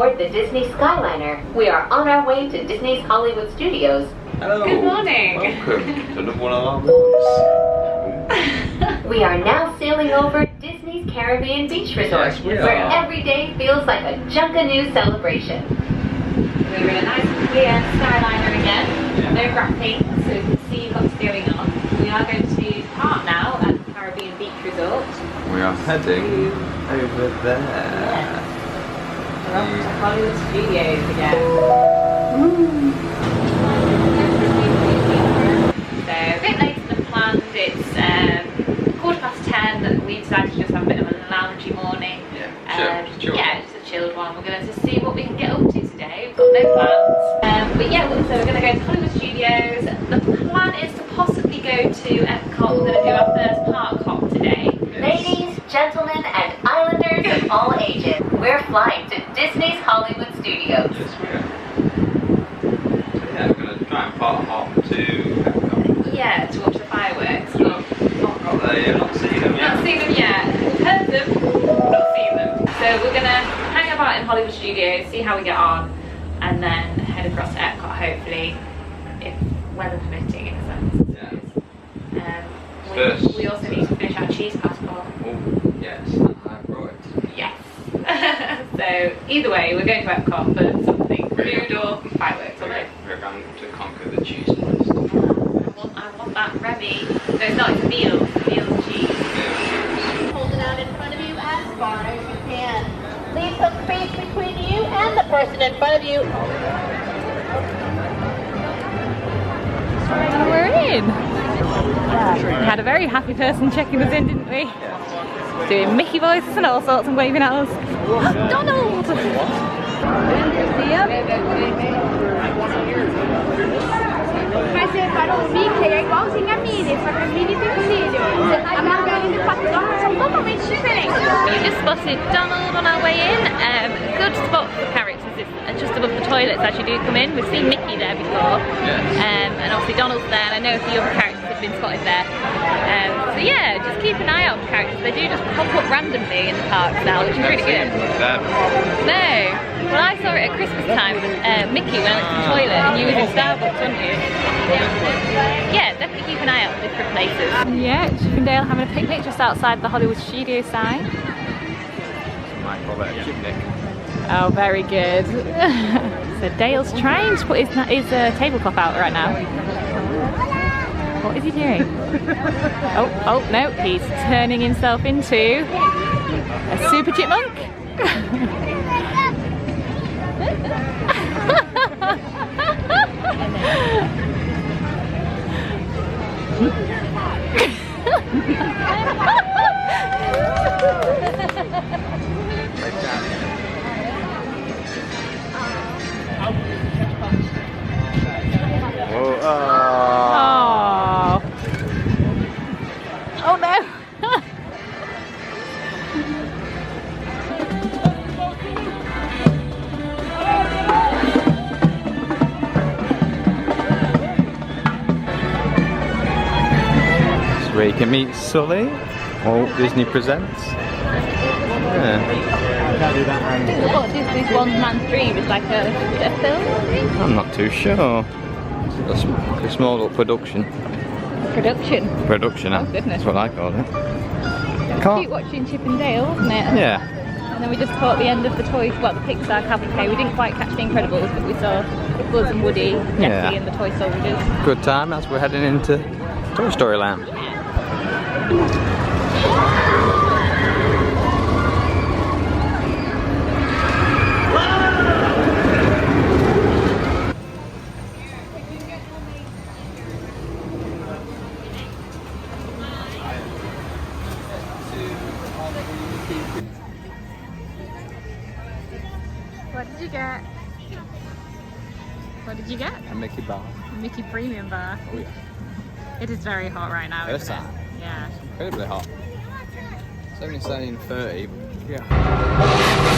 aboard the Disney Skyliner. We are on our way to Disney's Hollywood Studios. Hello. Good morning. Welcome to another one of our vlogs. We are now sailing over Disney's Caribbean Beach Resort, Yes, we where are. every day feels like a Junkanoo celebration. We're in a nice clear Skyliner again. Yeah. No wrapping, so you can see what's going on. We are going to park now at the Caribbean Beach Resort. We are heading over there. Yes. We're off to Hollywood Studios again. So a bit later than planned. It's 10:15. We decided to just have a bit of a loungy morning. Yeah, chill. Yeah, just a chilled one. We're going to just see what we can get up to today. We've got no plans. But yeah, so we're going to go to Hollywood Studios. The plan is to possibly go to Epcot. We're going to do our first park hop today. Yes. Ladies, gentlemen, and islanders of all ages, we're flying to Disney's Hollywood Studios. Yes, we are. So yeah, we're going to try and part hop to Epcot. Yeah, to watch the fireworks. Not there yet, not seen them yet. Not seen them yet. We've heard them, not seen them. So we're going to hang about in Hollywood Studios, see how we get on, and then head across to Epcot hopefully, if weather permitting in a sense. Yeah. We also need to finish our cheese passport. Oh, yes, I brought it. Yes. So either way, we're going to Epcot for something, food or fireworks. We're going to conquer the cheese place. I want that Remy. No, it's not, it's a meal. It's a meal cheese. Hold it out in front of you as far as you can. Leave some space between you and the person in front of you. We're in. We had a very happy person checking us in, didn't we? Doing Mickey voices and all sorts and waving at us. Donald! Mas separou o Mickey, é igualzinho a Minnie, só que a Minnie tem cílio. A Margarida e o Pato Donald são totalmente diferentes. We just spotted Donald on our way in. Good spot for characters. It's just above the toilets as you do come in. We've seen Mickey there before. Yes. And obviously Donald's there, and I know a few other characters have been spotted there. So yeah, just keep an eye out for characters. They do just pop up randomly in the parks now, which is really good. No. Well, I saw it at Christmas time with Mickey when I went to the toilet, and you was in Starbucks, weren't you? Yeah, definitely keep an eye out for different places. Yeah, Chippendale having a picnic just outside the Hollywood Studio sign. Might call it a picnic. Oh, very good. So Dale's trying to put his tablecloth out right now. What is he doing? Oh no, he's turning himself into a super chipmunk. Oh. Oh no! Where you can meet Sully. Walt Disney Presents. Yeah. What is One Man's Dream? It's like a film? I'm not too sure. It's a small little production. Production. Production, Oh, goodness. that's what I call it. Keep watching Chip and Dale, wasn't it? Yeah. And then we just caught the end of the the Pixar cavalcade. We didn't quite catch the Incredibles, but we saw Buzz and Woody, Jessie Yeah. and the Toy Soldiers. Good time as we're heading into Toy Story Land. What did you get? What did you get? A Mickey bar. Mickey Premium Bar. Oh yeah. It is very hot right now, It's isn't it? hot. Yeah. Incredibly hot. It's only saying 30, but yeah.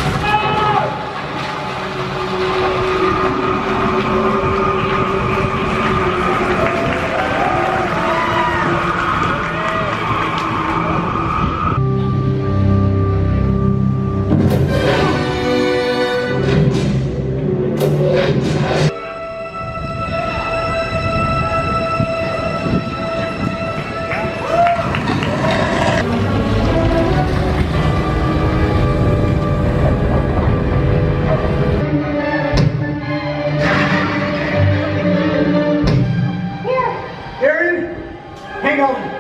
freedom.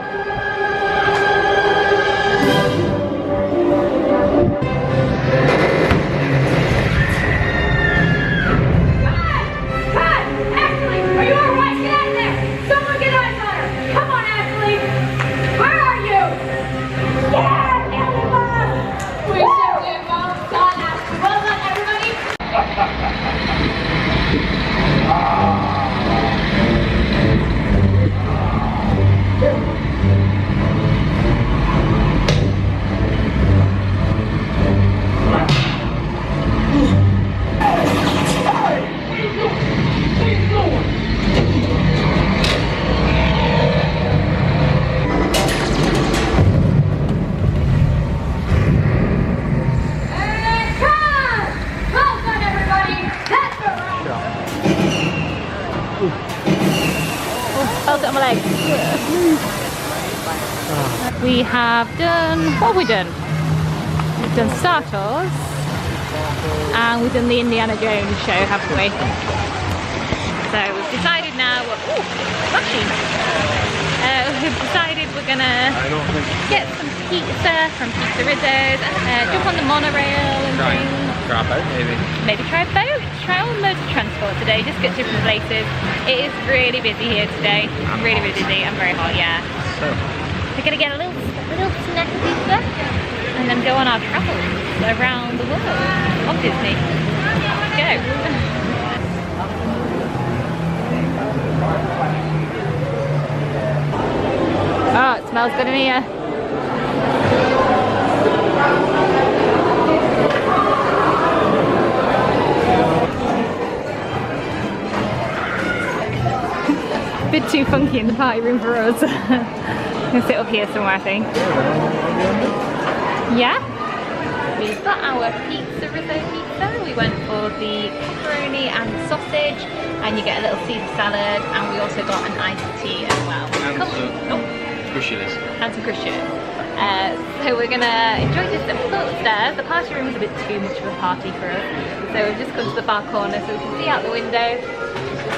Felt it on my leg. We have done, what have we done? We've done Star Tours and we've done the Indiana Jones show, haven't we? So we've decided now, we've decided we're gonna get some pizza from Pizzerizzos, jump on the monorail and things. Try a boat, maybe. Maybe try a boat, try all modes of transport today, just get different places. It is really busy here today. I'm really busy and very hot, yeah. So, we're gonna get a little snack of pizza and then go on our travels around the world of Disney. Let's go. Oh, it smells good in here. Bit too funky in the party room for us. I'm gonna sit up here somewhere, I think. Yeah. We've got our Pizzerizzo pizza. We went for the pepperoni and the sausage, and you get a little Caesar salad, and we also got an iced tea as well. And crushers. And some crushers. So we're gonna enjoy this little upstairs. The party room is a bit too much of a party for us, so we've just come to the bar corner so we can see out the window.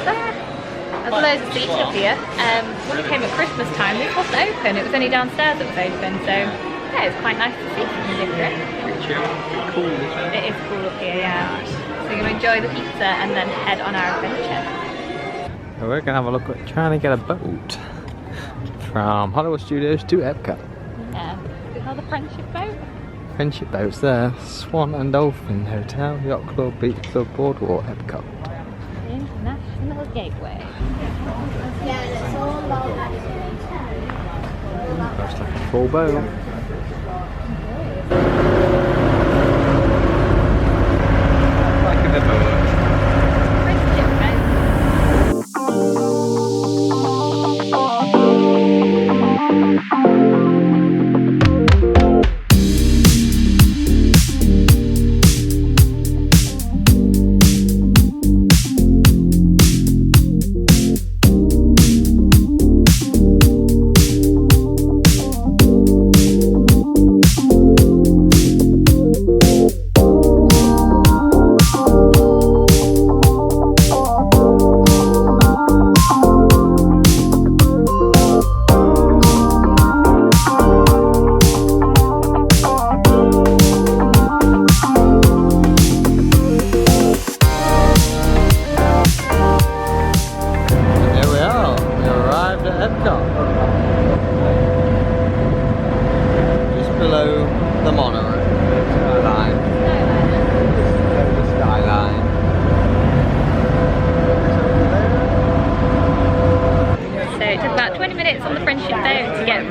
There. There's loads of seats up here. When we came at Christmas time, this wasn't open. It was only downstairs that was open, so yeah, it's quite nice to see something different. Pretty chill. Cool, isn't it? It is cool up here, yeah. Nice. So we're going to enjoy the pizza and then head on our adventure. So we're going to have a look at trying to get a boat from Hollywood Studios to Epcot. Yeah. Is it called the Friendship Boat? Friendship boats there. Swan and Dolphin Hotel, Yacht Club, Beach Club, Boardwalk, Epcot. International Gateway. Looks like a full boat. Like a boat.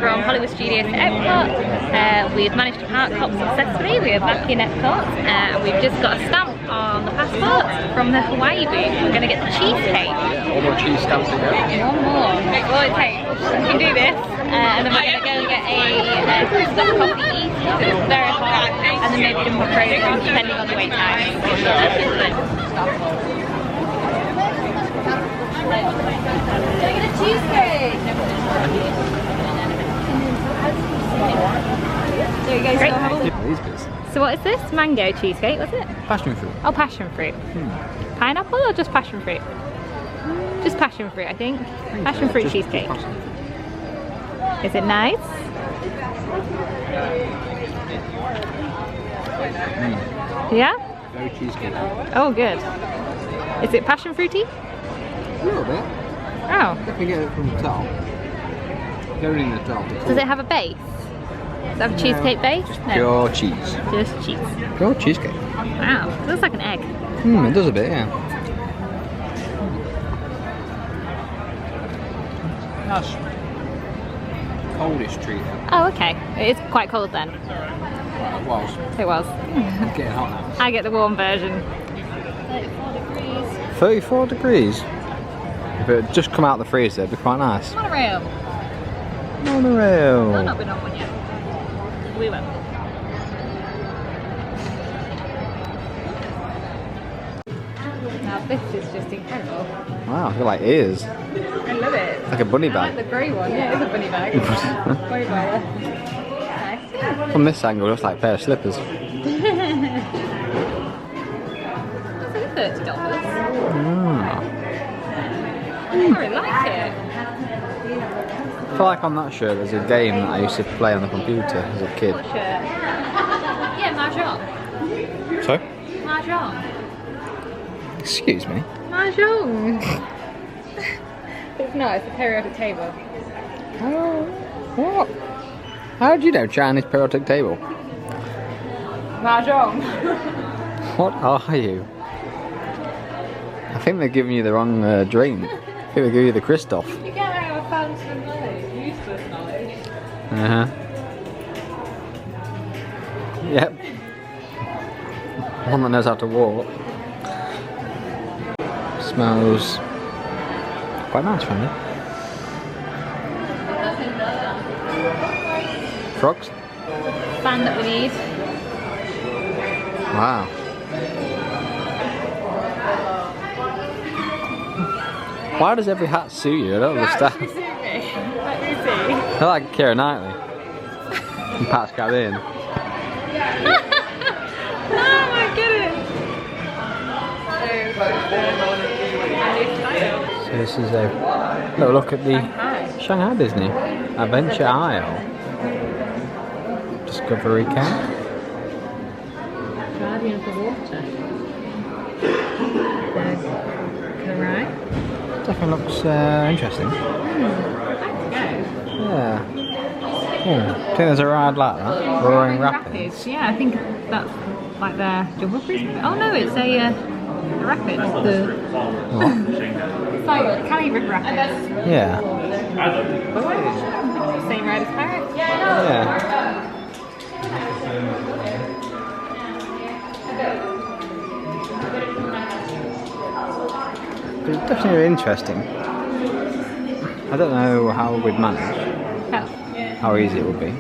From Hollywood Studios to Epcot. We've managed to park hop successfully. We are back in Epcot and we've just got a stamp on the passport from the Hawaii booth. We're going to get the cheesecake. One more cheese stamp to go. One more. That's all it takes. We can do this. And then we're going to go and get a Christmas coffee because it's very hot, and then maybe some more frozen depending on the wait time. Can I get a cheesecake? There you go. Great. So what is this? Mango cheesecake, was it? Passion fruit. Oh, passion fruit. Pineapple or just passion fruit? Just passion fruit, I think. Passion fruit cheesecake. Is it nice? Yeah? Very cheesecake. Oh, good. Is it passion fruity? A little bit. Oh. If you get it from the top. Going in the top. Does it have a base? Does it have a cheesecake base? No. Pure cheese. Just cheese. Pure cheesecake. Wow. It looks like an egg. It does a bit, yeah. Nice. Coldish treat. Oh, okay. It is quite cold then. Well, it was. It was. It's getting hot now. I get the warm version. 34 degrees. If it had just come out of the freezer, it'd be quite nice. Monorail. Monorail. I've not been on one yet. We will. Now this is just incredible. Wow, I feel like ears. I love it. It's like a bunny I bag. like the grey one. Yeah, it is a bunny bag. Way better. Nice. From this angle, it looks like a pair of slippers. That's only $30. Ah. I really like it. I feel like on that shirt there's a game that I used to play on the computer as a kid. What shirt? Yeah, Mahjong. Sorry? Mahjong. Excuse me? Mahjong. It's not, it's a periodic table. Oh, what? How do you know Chinese periodic table? Mahjong. What are you? I think they're giving you the wrong drink. I think they give you the Christoph. You can't have a fountain of knowledge, useless knowledge. Uh-huh. Yep. One that knows how to walk. Smells quite nice for me. Frogs? Fan that we need. Wow. Why does every hat suit you? I don't understand. Let me see. I like Keira Knightley. And Pat's Caribbean. Oh my goodness. So this is a little look at the Shanghai Disney Adventure Isle. Discovery Camp. Guardian of the Water. The ride. Definitely looks interesting. Yeah. Oh, I think there's a ride like that. Roaring Rapids. Yeah, I think that's like their jumbo cruise. Oh no, it's a the rapids. What? It's like Cali River Rapids. Yeah. Same ride as Paris. Yeah. But it's definitely interesting. I don't know how we'd manage. How easy it would be.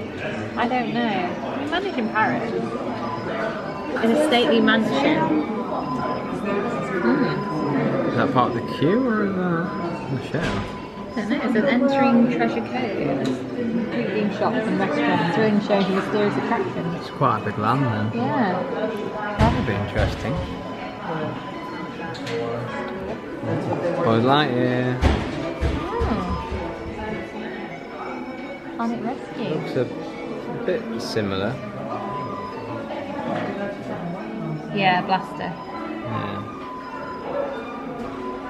I don't know. We manage in Paris. In a stately mansion. Is that part of the queue or is that the show? I don't know. It says entering Treasure Cove. Including shops and restaurants. It really shows you mysterious attractions. It's quite a big land then. Yeah. That would be interesting. Buzz Lightyear. Planet Rescue. Looks a bit similar. Yeah, Blaster. Yeah.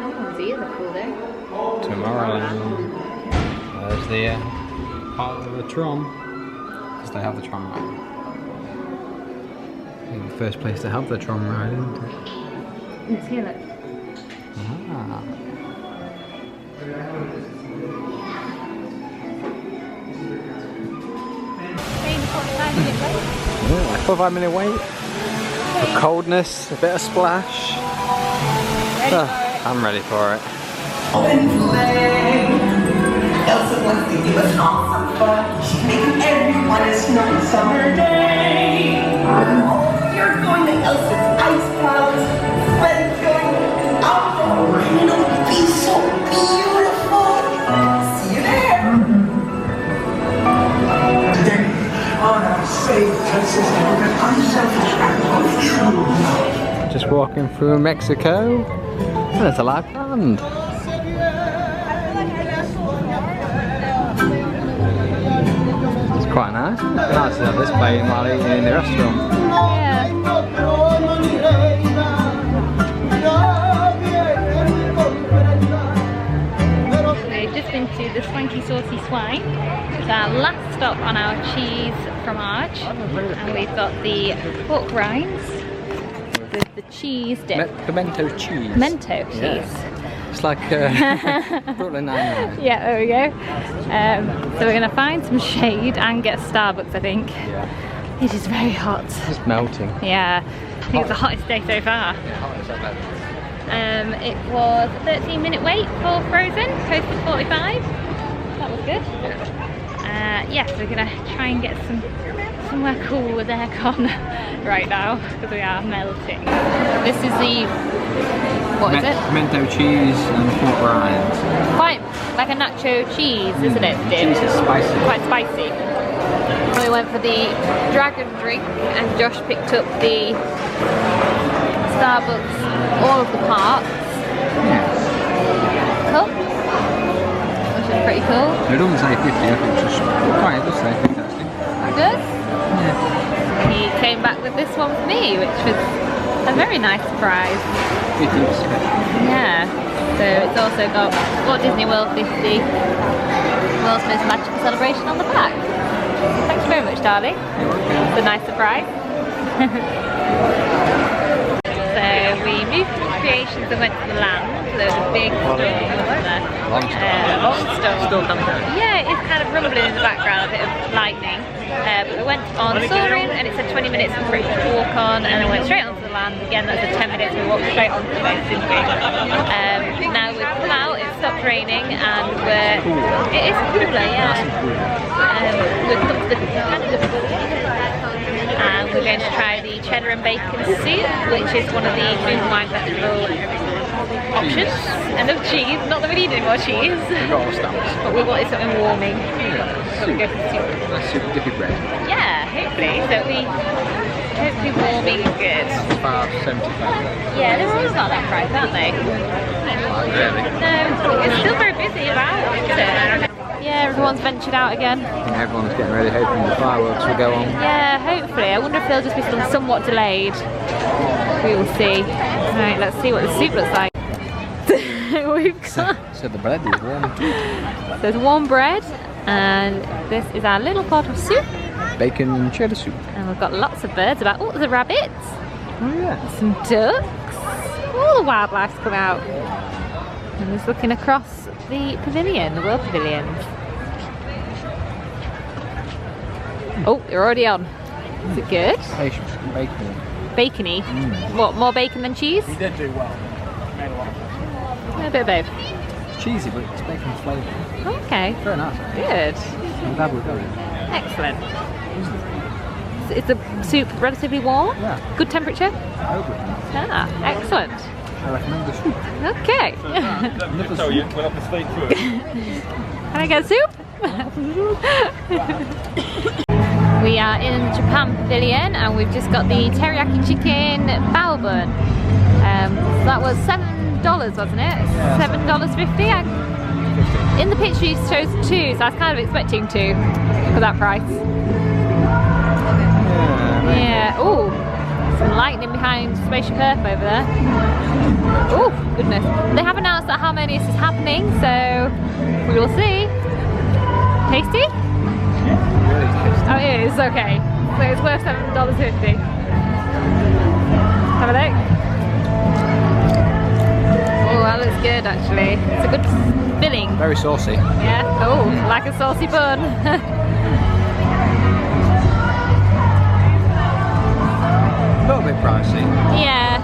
Oh, these are cool though. Tomorrowland. There's the part of the tram. Because they have the tram ride. I think the first place to have the tram ride, isn't it? It's here, look. Ah. Yeah, like 45-minute wait. The coldness, a bit of splash. I'm ready for it. Elsa wants to give us all some fun. She's making everyone a snowy summer day. You're going to Elsa's ice palace. Fred's going. Oh, and it'll be so beautiful. See you there. Today, on our safe, consistent, and unselfish act of truth. Just walking through Mexico, and it's a live band. Quite nice. Nice to have this playing while eating in the restaurant. Yeah. We've just been to the Swanky Saucy Swine. It's our last stop on our cheese fromage. And we've got the pork rinds with the cheese dip. Pimento cheese. Mento cheese. Yeah. It's like Brooklyn Nine-Nine. Yeah, there we go. So we're going to find some shade and get Starbucks, I think. Yeah. It is very hot. It's melting. Yeah, I think it's the hottest day so far. It was a 13-minute wait for Frozen, posted 45. That was good. Yeah, so we're going to try and get somewhere cool with aircon right now because we are melting. This is the, what is it? Pimento cheese and pork rinds. Quite like a nacho cheese, isn't it? The cheese is spicy. Quite spicy. And we went for the dragon drink and Josh picked up the Starbucks all of the parts cup, which is pretty cool. It doesn't say 50, I think it's just quite, it does say 50 actually. It does? Yeah. He came back with this one for me, which was a very nice surprise. It is. Yeah. So it's also got Walt Disney World 50, World's Most Magical Celebration on the back. Thanks very much, darling. It's a nice surprise. So we moved from Creations and went to the Land. There's a big storm over there. Long storm. Still coming down. Yeah, it's kind of rumbling in the background, a bit of lightning. But we went on Soaring and it said 20 minutes for it to walk on, and then went straight onto the Land. Again, that's a 10 minutes, we walked straight onto it, didn't we? Now we've come out, it stopped raining, and it is cooler, yeah. We've come to the kind of and we're going to try the cheddar and bacon soup, which is one of the Food and Wine Festival options. And of cheese, not that we need any more cheese. We've got all stamps. But we wanted something warming. So we go for soup. Nice super dippy bread. Yeah, hopefully. So hopefully warming and good. $75. Yeah, they're always not that price, aren't they? Really? No, it's still very busy about, isn't it? Yeah, everyone's ventured out again. I think everyone's getting ready, hoping the fireworks will go on. Yeah, hopefully. I wonder if they'll just be somewhat delayed. We will see. Right, let's see what the soup looks like. We've got... So the bread is warm. There's warm bread, and this is our little pot of soup. Bacon and cheddar soup. And we've got lots of birds about. Oh, there's a rabbit. Oh yeah. Some ducks. All the wildlife's come out. And just looking across the pavilion, the World Pavilion. Oh, you're already on. Is it good? Bacon. Bacony. What, more bacon than cheese? He did do well. Made a lot. A bit of both. It's cheesy, but it's bacon flavour. Okay. Very nice. Good. I'm glad we've got it. Excellent. Is the soup relatively warm? Yeah. Good temperature? Over. Ah, excellent. I recommend the soup. Okay. So you went up the stage through it. Can I get soup? We are in the Japan Pavilion and we've just got the teriyaki chicken bao bun. So that was $7, wasn't it? Yeah. $7.50. In the picture you chose 2, so I was kind of expecting 2 for that price. Yeah. Oh, some lightning behind Spaceship Earth over there. Oh goodness! They have announced that Harmonious is happening, so we will see. Tasty? Oh, it is, okay. So it's worth $7.50. Have a look. Oh, that looks good actually. It's a good filling. Very saucy. Yeah, oh, like a saucy bun. A little bit pricey. Yeah.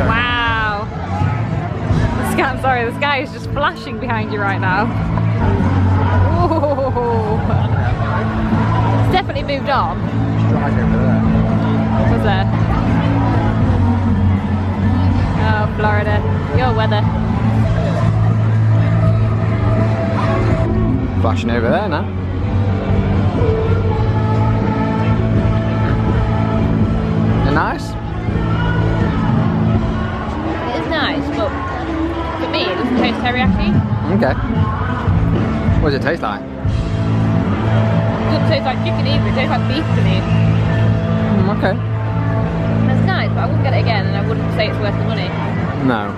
Wow. The sky, I'm sorry, the sky is just flashing behind you right now. Oh. It's definitely moved on. Right over there. Was there? Oh, Florida. Your weather. Flashing over there now. They're nice. It is nice, but for me it doesn't taste teriyaki. Okay. What does it taste like? Good tastes like chicken either, it tastes like beef to me. Okay. It's nice, but I wouldn't get it again and I wouldn't say it's worth the money. No.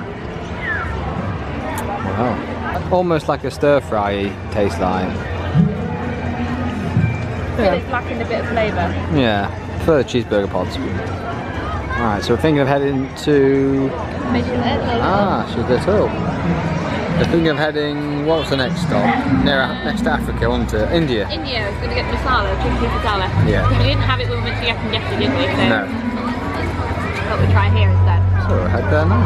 Wow. Almost like a stir fry tastes like. Yeah. It's lacking a bit of flavour. Yeah, for the cheeseburger pods. Alright, so we're thinking of heading to... Sugar Hill. We're thinking of heading, what was the next stop? Next to Africa, wasn't it? India. India, I was going to get masala, chicken masala. Yeah. Because we didn't have it when we went to Yakiniku, did we? So No. thought we'd try here instead. So we'll head there now.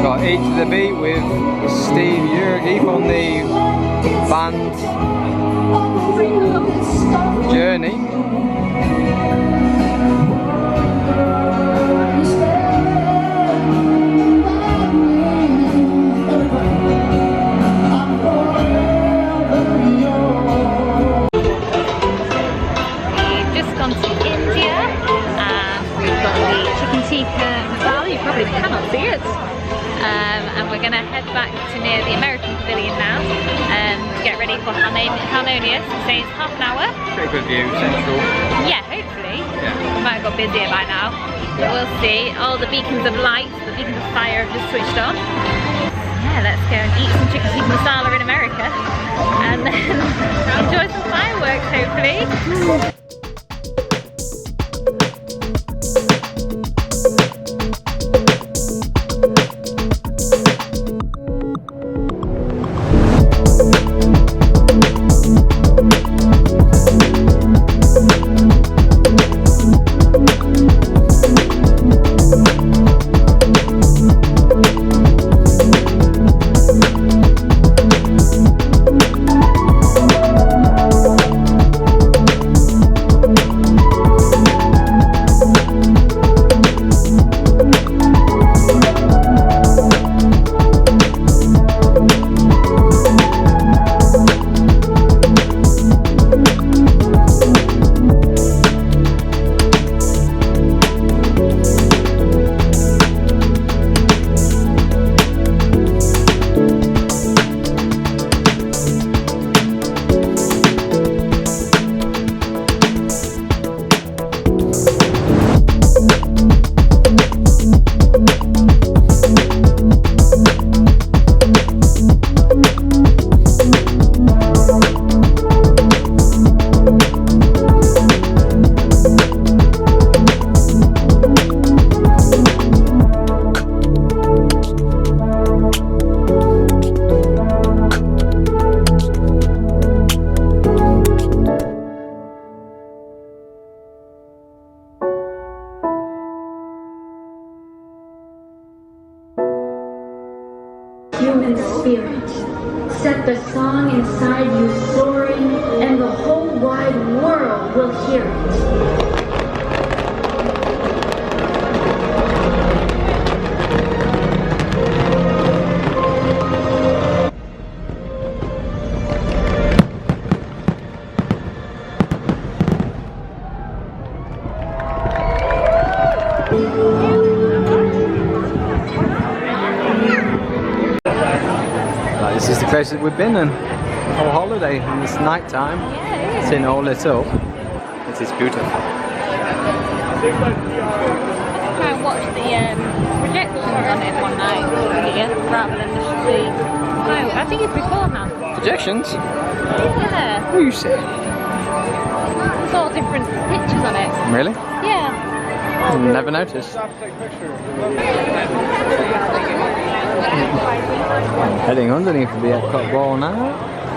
Got Eat to the Beat with Steve Jurgi from the band Journey. We've just gone to India and we've got the chicken tikka masala. You probably cannot see it. And we're going to head back to near the American Pavilion now to get ready for Harmonious. It says half an hour. Pretty good view, central. Yeah, hopefully. Yeah. We might have got busier by now. But we'll see. All the beacons of light, the beacons of fire have just switched on. Yeah, let's go and eat some chicken tikka masala in America. And then enjoy some fireworks, hopefully. Human spirit, set the song inside you soaring, and the whole wide world will hear it. This is the closest we've been on whole holiday, and it's night time. Yeah, It's in all lit up. It is beautiful. Try and watch the projections on it one night here, rather than just the... No, I think it's beforehand. Projections? Yeah, What are you saying? there's all different pictures on it. Really? Yeah. Never noticed. Heading underneath the Epcot ball now.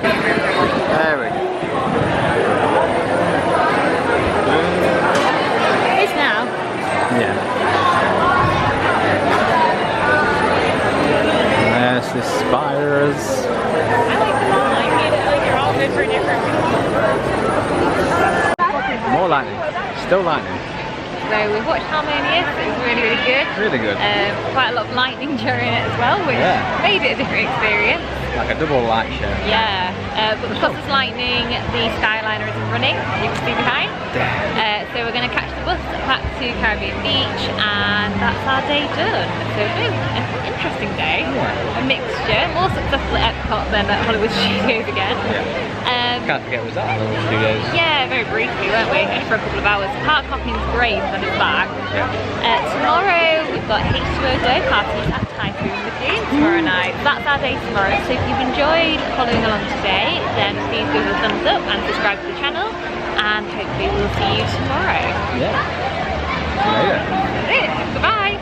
There we go. It's now. Yeah. There's the spires. I like the line. They're all different. More lightning. Still lightning. So we've watched Harmonious. It was really, really good. Really good. Quite a lot of lightning during it as well, which made it a different experience. Like a double light show. Yeah, but because it's lightning, the Skyliner isn't running, as you can see behind. So we're going to catch the bus back to Caribbean Beach, and that's our day done. So it's been an interesting day, a mixture, more successful at Epcot, then at Hollywood Studios again. Can't forget was that Hollywood Studios. Yeah, very briefly, weren't we? Just for a couple of hours. Park hopping's great when it's back. Yeah. Tomorrow we've got H2O Glow parties at Typhoon Lagoon tomorrow night. That's our day tomorrow. So if you've enjoyed following along today, then please give us a thumbs up and subscribe to the channel. And hopefully we'll see you tomorrow. Yeah. See you later. Goodbye.